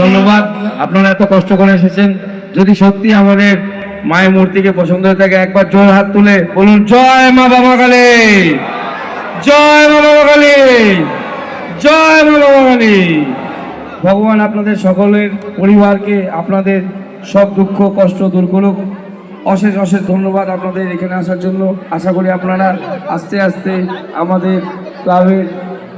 ধন্যবাদ, আপনারা এত কষ্ট করে এসেছেন। যদি সত্যি আমাদের মায়ের মূর্তিকে পছন্দ হয়ে থাকে, একবার জোর হাত তুলে বলুন জয় মা বাবা কালী, জয় মা বাবা কালী, জয় মা বাবা কালী। ভগবান আপনাদের সকলের পরিবারকে আপনাদের সব দুঃখ কষ্ট দূর করুক। অশেষ অশেষ ধন্যবাদ আপনাদের এখানে আসার জন্য। আশা করি আপনারা আস্তে আস্তে আমাদের ক্লাবের